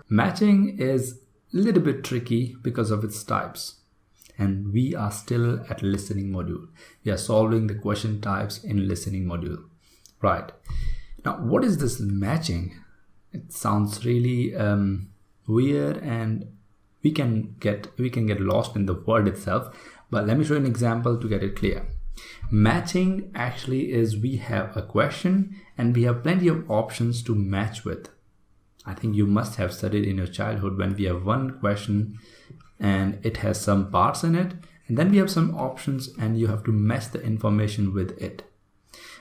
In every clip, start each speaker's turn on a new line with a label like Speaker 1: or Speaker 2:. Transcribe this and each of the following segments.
Speaker 1: Matching is a little bit tricky because of its types. And we are still at listening module. We are solving the question types in listening module. Right. Now, what is this matching? It sounds really weird, and we can get lost in the word itself. But let me show you an example to get it clear. Matching actually is we have a question and we have plenty of options to match with. I think you must have studied in your childhood when we have one question and it has some parts in it, and then we have some options and you have to match the information with it.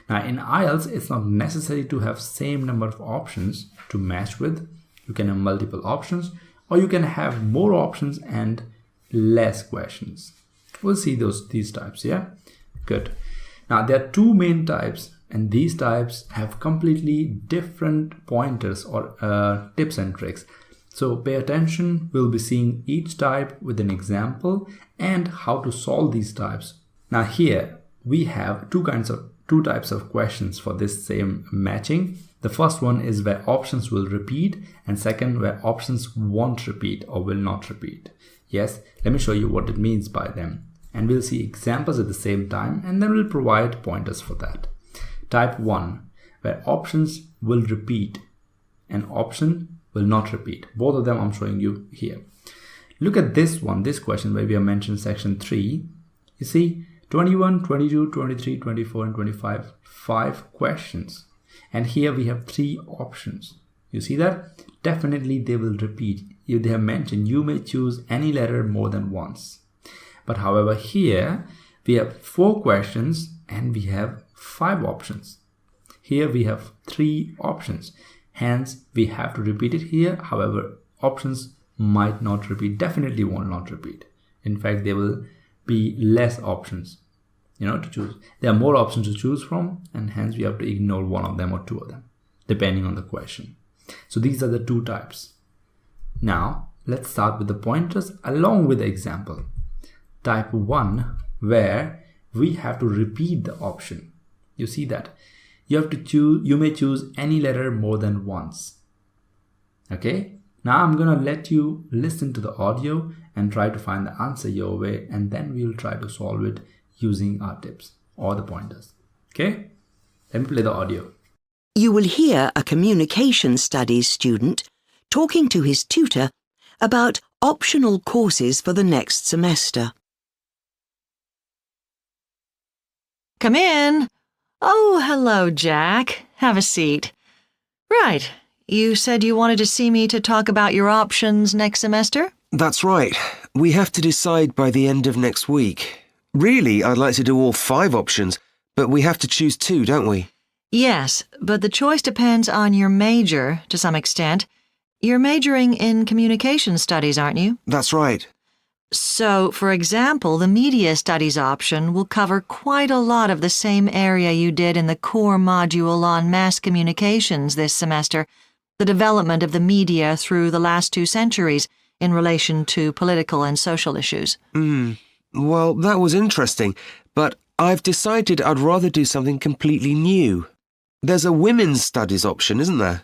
Speaker 1: Now in IELTS, it's not necessary to have same number of options to match with. You can have multiple options, or you can have more options and less questions. We'll see these types, yeah? Good. Now there are two main types, and these types have completely different pointers or tips and tricks. So pay attention. We'll be seeing each type with an example and how to solve these types. Now here we have two types of questions for this same matching. The first one is where options will repeat, and second where options won't repeat or will not repeat. Yes, let me show you what it means by them. And we'll see examples at the same time, and then we'll provide pointers for that. Type 1, where options will repeat and option will not repeat. Both of them I'm showing you here. Look at this one, this question where we have mentioned section 3. You see 21, 22, 23, 24 and 25, 5 questions. And here we have 3 options. You see that? Definitely they will repeat. They have mentioned you may choose any letter more than once. But however, here we have 4 questions and we have 5 options. Here we have 3 options. Hence, we have to repeat it here. However, options might not repeat, definitely will not repeat. In fact, there will be less options, to choose. There are more options to choose from, and hence we have to ignore one of them or 2 of them, depending on the question. So these are the 2 types. Now, let's start with the pointers along with the example. Type 1, where we have to repeat the option. You see that? You may choose any letter more than once. Okay? Now I'm going to let you listen to the audio and try to find the answer your way, and then we'll try to solve it using our tips or the pointers. Okay? Let me play the audio.
Speaker 2: You will hear a communication studies student talking to his tutor about optional courses for the next semester.
Speaker 3: Come in. Oh, hello, Jack. Have a seat. Right. You said you wanted to see me to talk about your options next semester?
Speaker 4: That's right. We have to decide by the end of next week. Really, I'd like to do all 5 options, but we have to choose 2, don't we?
Speaker 3: Yes, but the choice depends on your major to some extent. You're majoring in communication studies, aren't you?
Speaker 4: That's right.
Speaker 3: So, for example, the media studies option will cover quite a lot of the same area you did in the core module on mass communications this semester, the development of the media through the last 2 centuries in relation to political and social issues.
Speaker 4: Well, that was interesting, but I've decided I'd rather do something completely new. There's a women's studies option, isn't there?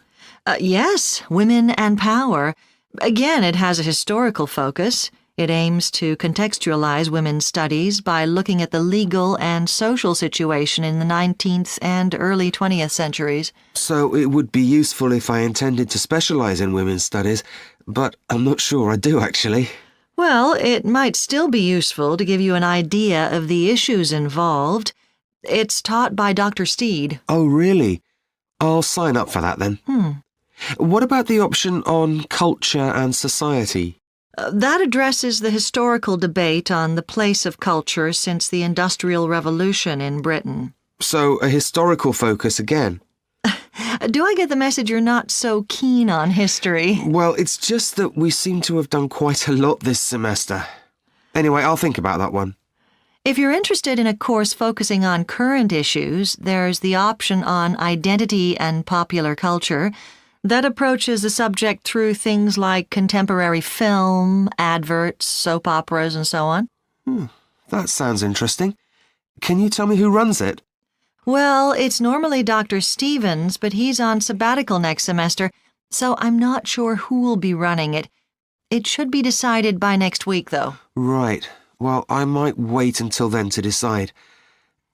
Speaker 3: Yes, Women and Power. Again, it has a historical focus. It aims to contextualize women's studies by looking at the legal and social situation in the 19th and early 20th centuries.
Speaker 4: So it would be useful if I intended to specialize in women's studies, but I'm not sure I do actually.
Speaker 3: Well, it might still be useful to give you an idea of the issues involved. It's taught by Dr. Steed.
Speaker 4: Oh, really? I'll sign up for that then. What about the option on culture and society?
Speaker 3: That addresses the historical debate on the place of culture since the Industrial Revolution in Britain.
Speaker 4: So, a historical focus again?
Speaker 3: Do I get the message you're not so keen on history?
Speaker 4: Well, it's just that we seem to have done quite a lot this semester. Anyway, I'll think about that one.
Speaker 3: If you're interested in a course focusing on current issues, there's the option on identity and popular culture. That approaches the subject through things like contemporary film, adverts, soap operas, and so on.
Speaker 4: That sounds interesting. Can you tell me who runs it?
Speaker 3: Well, it's normally Dr. Stevens, but he's on sabbatical next semester, so I'm not sure who will be running it. It should be decided by next week, though.
Speaker 4: Right. Well, I might wait until then to decide.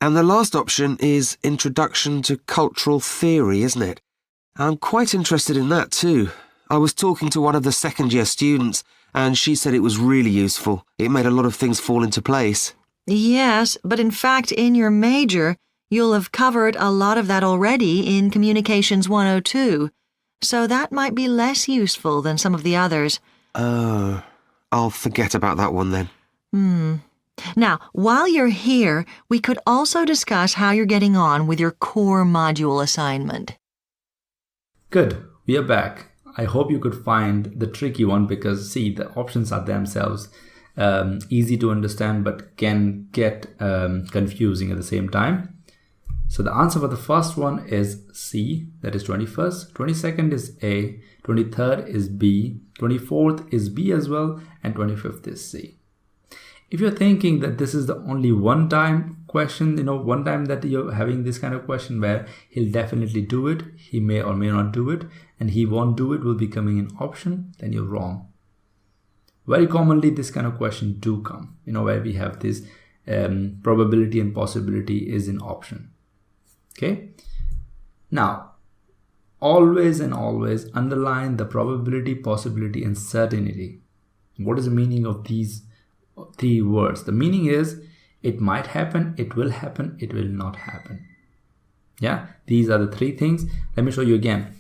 Speaker 4: And the last option is Introduction to Cultural Theory, isn't it? I'm quite interested in that too. I was talking to one of the second-year students, and she said it was really useful. It made a lot of things fall into place.
Speaker 3: Yes, but in fact, in your major, you'll have covered a lot of that already in Communications 102, so that might be less useful than some of the others.
Speaker 4: Oh, I'll forget about that one then.
Speaker 3: Now, while you're here, we could also discuss how you're getting on with your core module assignment.
Speaker 1: Good, we are back. I hope you could find the tricky one because, see, the options are themselves easy to understand but can get confusing at the same time. So the answer for the first one is C, that is 21st. 22nd is A, 23rd is B, 24th is B as well, and 25th is C. If you're thinking that this is the only one-time question, one time that you're having this kind of question where he'll definitely do it, he may or may not do it, and he won't do it will be coming in option, then you're wrong. Very commonly, this kind of question do come, where we have this probability and possibility is in option. Okay. Now, always and always underline the probability, possibility, and certainty. What is the meaning of these three words? The meaning is it might happen, it will happen, it will not happen. Yeah, these are the three things. Let me show you again.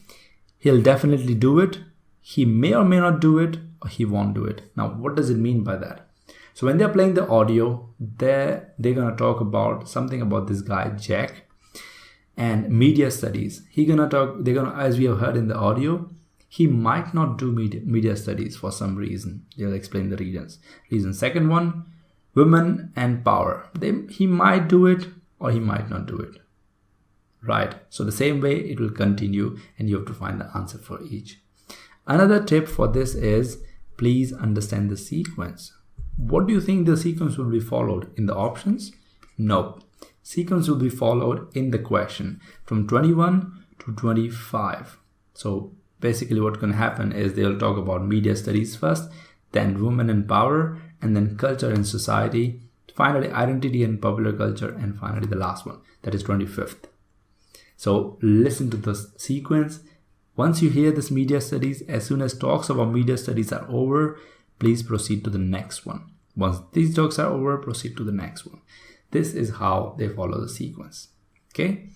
Speaker 1: He'll definitely do it, he may or may not do it, or he won't do it. Now, what does it mean by that? So when they're playing the audio, they're gonna talk about something about this guy Jack and media studies. They're gonna, as we have heard in the audio, he might not do media studies for some reason. They'll explain the reasons. Second one, women and power. He might do it or he might not do it. Right? So the same way it will continue and you have to find the answer for each. Another tip for this is please understand the sequence. What do you think the sequence will be followed in the options? No. Sequence will be followed in the question from 21 to 25. So basically what's going to happen is they'll talk about media studies first, then women and power, and then culture and society, finally identity and popular culture, and finally the last one, that is 25th. So listen to the sequence. Once you hear this media studies, as soon as talks about media studies are over, please proceed to the next one. Once these talks are over, proceed to the next one. This is how they follow the sequence. Okay.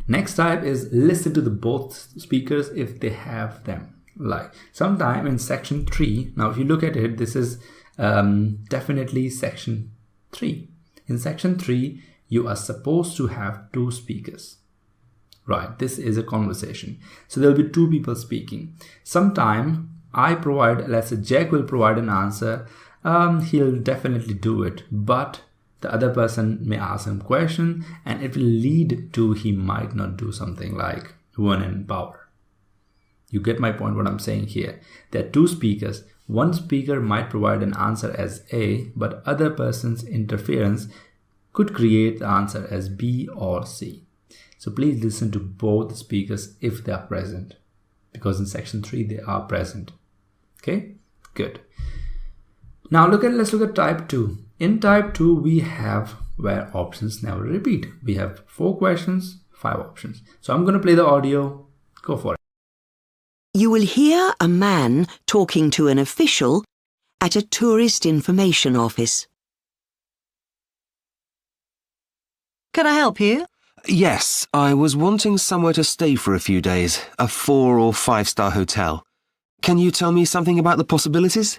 Speaker 1: Next type is listen to the both speakers if they have them. Like sometime in section 3. Now, if you look at it, this is definitely section 3. In section 3, you are supposed to have two speakers. Right. This is a conversation. So there'll be two people speaking. Sometime let's say Jack will provide an answer. He'll definitely do it, but the other person may ask him a question and it will lead to he might not do something like women in power. You get my point what I'm saying here. There are two speakers. One speaker might provide an answer as A, but other person's interference could create the answer as B or C. So please listen to both speakers if they are present, because in section 3 they are present. Okay, good. Now let's look at type 2. In type 2, we have where options never repeat. We have 4 questions, 5 options. So I'm going to play the audio. Go for it.
Speaker 2: You will hear a man talking to an official at a tourist information office.
Speaker 3: Can I help you?
Speaker 4: Yes, I was wanting somewhere to stay for a few days, a 4 or 5-star hotel. Can you tell me something about the possibilities?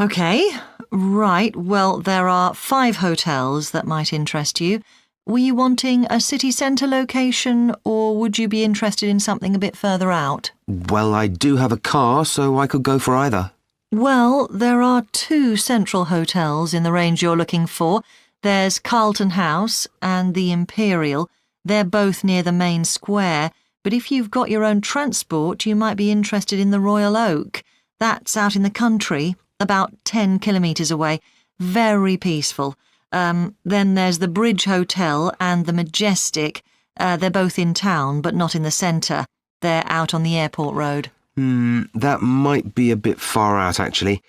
Speaker 3: Okay, right. Well, there are 5 hotels that might interest you. Were you wanting a city centre location, or would you be interested in something a bit further out?
Speaker 4: Well, I do have a car, so I could go for either.
Speaker 3: Well, there are 2 central hotels in the range you're looking for. There's Carlton House and the Imperial. They're both near the main square, but if you've got your own transport, you might be interested in the Royal Oak. That's out in the country, about 10 kilometres away. Very peaceful. Then there's the Bridge Hotel and the Majestic. They're both in town, but not in the centre. They're out on the airport road.
Speaker 4: That might be a bit far out, actually.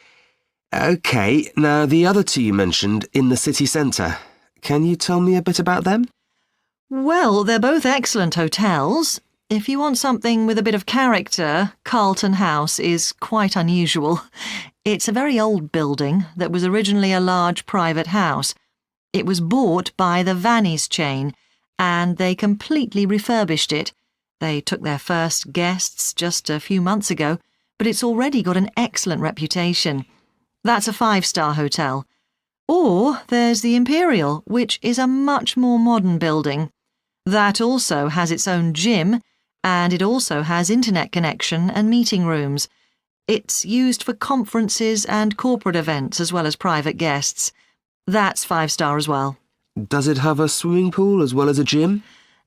Speaker 4: OK, now the other two you mentioned in the city centre. Can you tell me a bit about them?
Speaker 3: Well, they're both excellent hotels. If you want something with a bit of character, Carlton House is quite unusual. It's a very old building that was originally a large private house. It was bought by the Vannies chain, and they completely refurbished it. They took their first guests just a few months ago, but it's already got an excellent reputation. That's a 5-star hotel. Or there's the Imperial, which is a much more modern building. That also has its own gym, and it also has internet connection and meeting rooms. It's used for conferences and corporate events as well as private guests. That's 5-star as well.
Speaker 4: Does it have a swimming pool as well as a gym?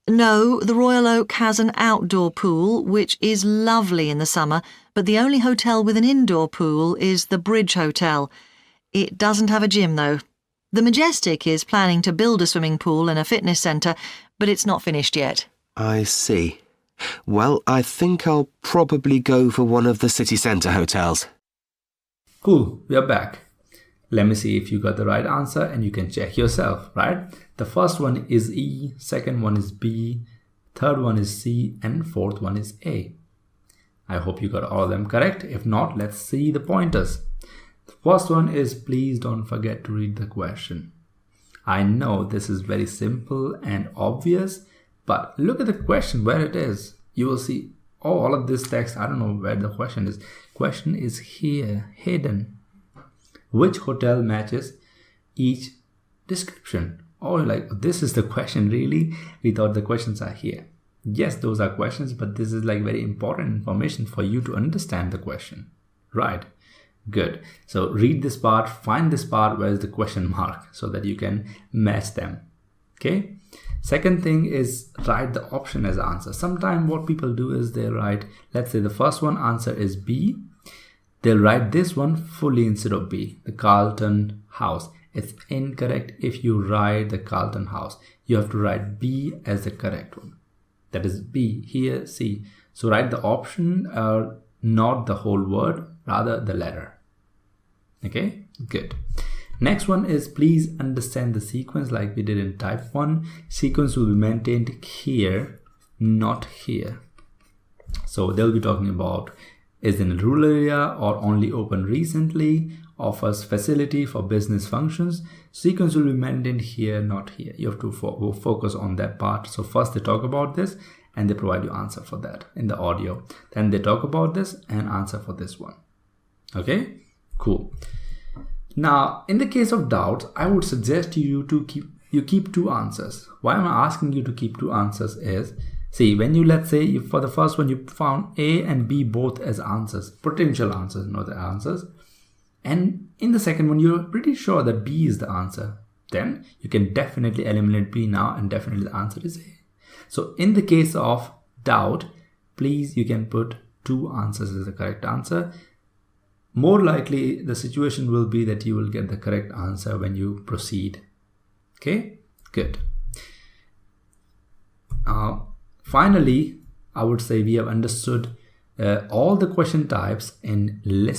Speaker 3: No, the Royal Oak has an outdoor pool, which is lovely in the summer, but the only hotel with an indoor pool is the Bridge Hotel. It doesn't have a gym, though. The Majestic is planning to build a swimming pool and a fitness centre, but it's not finished yet.
Speaker 4: I see. Well, I think I'll probably go for one of the city centre hotels.
Speaker 1: Cool, we are back. Let me see if you got the right answer and you can check yourself, right? The first one is E, second one is B, third one is C, and fourth one is A. I hope you got all of them correct. If not, let's see the pointers. The first one is please don't forget to read the question. I know this is very simple and obvious, but look at the question where it is. You will see all of this text. I don't know where the question is. Question is here, hidden. Which hotel matches each description? Oh, like, this is the question, really? We thought the questions are here. Yes, those are questions, but this is like very important information for you to understand the question. Right. Good. So read this part, find this part where is the question mark so that you can match them. Okay. Second thing is write the option as answer. Sometimes what people do is they write, let's say the first one answer is B. They'll write this one fully instead of B, the Carlton House. It's incorrect if you write the Carlton House. You have to write B as the correct one. That is B, here C. So write the option, not the whole word, rather the letter. Okay, good. Next one is please understand the sequence like we did in type 1. Sequence will be maintained here, not here. So they'll be talking about is in a rural area or only open recently, offers facility for business functions. Sequence will be maintained here, not here. You have to focus on that part. So first they talk about this and they provide you answer for that in the audio. Then they talk about this and answer for this one. Okay, cool. Now, in the case of doubts, I would suggest you to keep two answers. Why am I asking you to keep two answers is, see, when you, let's say, if for the first one you found A and B both as answers, potential answers, not the answers, and in the second one you're pretty sure that B is the answer, then you can definitely eliminate B now and definitely the answer is A. So in the case of doubt, please, you can put two answers as the correct answer. More likely the situation will be that you will get the correct answer when you proceed. Okay, good. Finally, I would say we have understood all the question types in listening.